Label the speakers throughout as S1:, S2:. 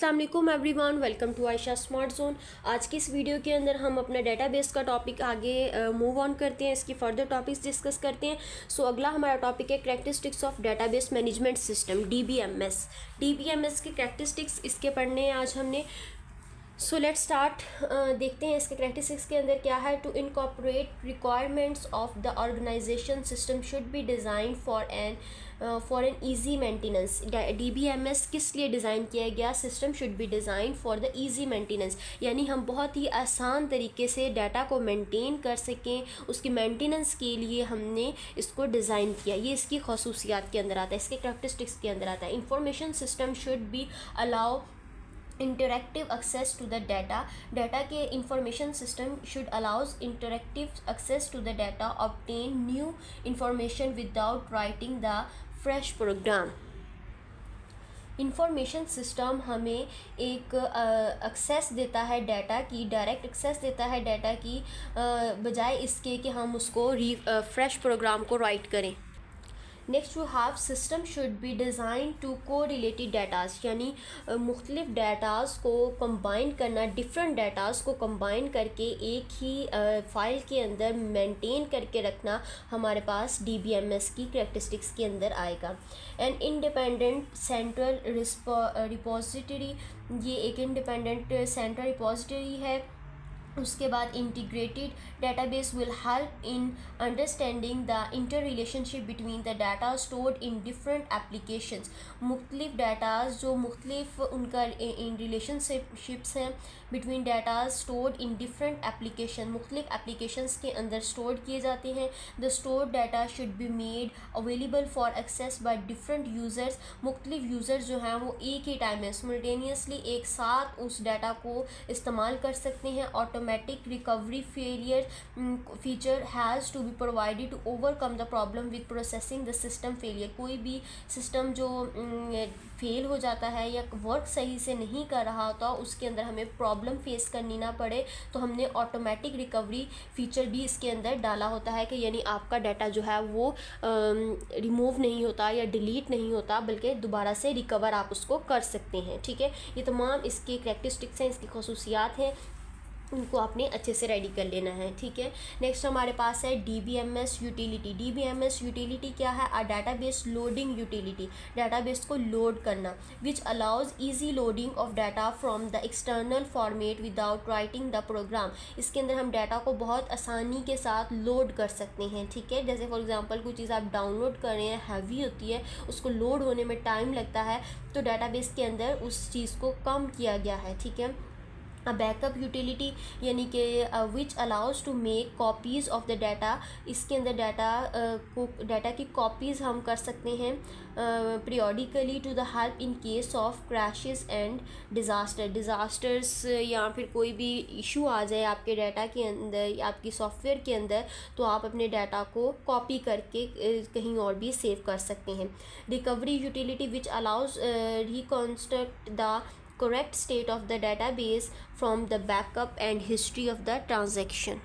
S1: अस्सलाम वालेकुम everyone, welcome to Ayesha smart zone. आज की इस वीडियो के अंदर हम अपना डेटाबेस का टॉपिक आगे मूव ऑन करते हैं, इसकी फर्दर टॉपिक्स डिस्कस करते हैं। सो अगला हमारा टॉपिक है characteristics of database management system DBMS. DBMS की करैक्टरिस्टिक्स इसके पढ़ने हैं आज हमने। So let start. देखते हैं इसके करैक्टरिस्टिक्स के अंदर क्या है। To incorporate requirements of the organization system should be design for an easy maintenance. DBMS किस लिए डिज़ाइन किया गया? System should be design for the easy maintenance, यानी हम बहुत ही आसान तरीके से डाटा को मेंटेन कर सकें, उसकी मेंटेनेंस के लिए हमने इसको डिज़ाइन किया। ये इसकी खसूसियात के अंदर आता है, इसके करैक्टरिस्टिक्स के अंदर आता है। Information system should be allow interactive access to the data के information system should allows interactive access to the data, obtain new information without writing the fresh program. Information system हमें एक एक्सेस देता है data की, direct access देता है data की, बजाय इसके कि हम उसको फ्रेश प्रोग्राम को राइट करें। Next we have system should be design to को रिलेटेड डाटाज, यानी मुख्तलिफ डाटाज को कंबाइन करना, डिफरेंट डाटाज को कंबाइन करके एक ही फ़ाइल के अंदर मेंटेन करके रखना हमारे पास डीबीएमएस की करैक्टरिस्टिक्स के अंदर आएगा। एन इंडिपेंडेंट सेंट्रल रिपोजिटरी, ये एक इंडिपेंडेंट सेंट्रल रिपोजिटरी है। उसके बाद integrated database will help in understanding the inter relationship between the data stored in different applications. मुख्तलिफ डाटाज जो मुख्तलिफ उनका इन रिलेशनशिप्स हैं between data stored in different application, मुख्तलिफ एप्लीकेशंस के अंदर स्टोर किए जाते हैं। The stored data should be made available for access by different users. मुख्तलिफ यूज़र्स जो हैं वो एक ही टाइम में सिमल्टेनियसली एक साथ उस डाटा को इस्तेमाल कर सकते हैं। Automatic recovery failure feature has to be provided to overcome the problem with processing the system failure. कोई भी सिस्टम जो फेल हो जाता है या वर्क सही से नहीं कर रहा होता, उसके अंदर हमें प्रॉब्लम फेस करनी ना पड़े, तो हमने ऑटोमेटिक रिकवरी फीचर भी इसके अंदर डाला होता है कि यानी आपका डाटा जो है वो रिमूव नहीं होता या डिलीट नहीं होता, बल्कि दोबारा से रिकवर आप उसको कर सकते हैं। ठीक है, ये तमाम इसकी करैक्टरिस्टिक्स हैं, इसकी खसूसियात हैं, उनको आपने अच्छे से रेडी कर लेना है। ठीक है, नेक्स्ट हमारे पास है डीबीएमएस यूटिलिटी। डीबीएमएस यूटिलिटी क्या है? आ डाटाबेस लोडिंग यूटिलिटी, डाटाबेस को लोड करना, which allows easy loading of data from the external format without writing the program. इसके अंदर हम डाटा को बहुत आसानी के साथ लोड कर सकते हैं। ठीक है, जैसे फॉर एग्जांपल कोई चीज़ आप डाउनलोड कर रहे हैं, हैवी होती है, उसको लोड होने में टाइम लगता है, तो डाटाबेस के अंदर उस चीज़ को कम किया गया है। ठीक है, बैकअप यूटिलिटी यानी कि which allows to make copies of the data. इसके अंदर डाटा की कॉपीज़ हम कर सकते हैं periodically to the help in case of crashes and disasters, या फिर कोई भी इशू आ जाए आपके डाटा के अंदर या आपकी सॉफ्टवेयर के अंदर, तो आप अपने डाटा को कॉपी करके कहीं और भी सेव कर सकते हैं। Recovery utility which allows reconstruct the correct state of the database from the backup and history of the transaction।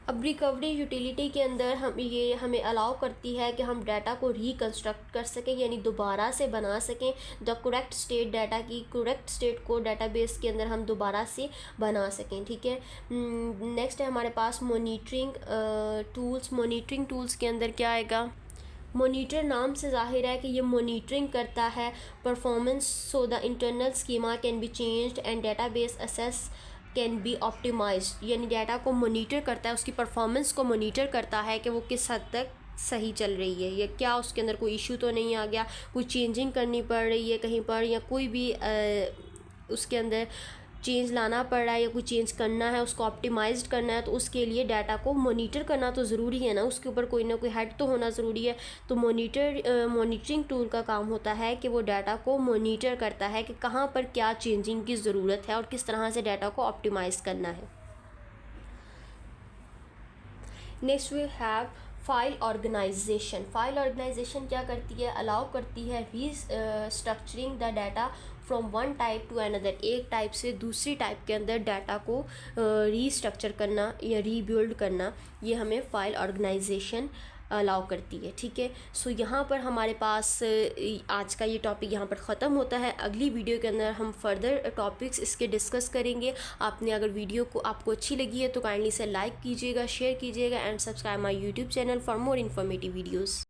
S1: अब रिकवरी यूटिलिटी के अंदर हमें अलाउ करती है कि हम डाटा को रिकन्स्ट्रक्ट कर सकें, यानी दोबारा से बना सकें। द करेक्ट स्टेट, डाटा की करेक्ट स्टेट को डाटाबेस के अंदर हम दोबारा से बना सकें। ठीक है, नेक्स्ट है हमारे पास मॉनिटरिंग टूल्स। मॉनिटरिंग टूल्स के अंदर क्या आएगा? मॉनिटर नाम से ज़ाहिर है कि ये मॉनिटरिंग करता है performance, so the internal schema can be changed and database access can be optimized. यानी डाटा को मॉनिटर करता है, उसकी परफॉर्मेंस को मॉनिटर करता है कि वो किस हद तक सही चल रही है, या क्या उसके अंदर कोई इशू तो नहीं आ गया, कोई चेंजिंग करनी पड़ रही है कहीं पर, या कोई भी उसके अंदर चेंज लाना पड़ रहा है या कोई चेंज करना है, उसको ऑप्टिमाइज्ड करना है, तो उसके लिए डाटा को मॉनिटर करना तो ज़रूरी है ना, उसके ऊपर कोई ना कोई हेड तो होना ज़रूरी है। तो मॉनिटरिंग टूल का काम होता है कि वो डाटा को मॉनिटर करता है कि कहाँ पर क्या चेंजिंग की ज़रूरत है और किस तरह से डाटा को ऑप्टिमाइज़ करना है। Next we have file organization. File organization क्या करती है? अलाउ करती है structuring the data from one type to another, एक टाइप से दूसरी टाइप के अंदर डाटा को रीस्ट्रक्चर करना या रीबिल्ड करना, ये हमें फाइल ऑर्गेनाइजेशन अलाउ करती है। ठीक है, सो यहाँ पर हमारे पास आज का ये टॉपिक यहाँ पर ख़त्म होता है। अगली वीडियो के अंदर हम फर्दर टॉपिक्स इसके डिस्कस करेंगे। आपने अगर वीडियो को आपको अच्छी लगी है तो काइंडली से लाइक कीजिएगा, शेयर कीजिएगा and subscribe my YouTube channel for more informative videos.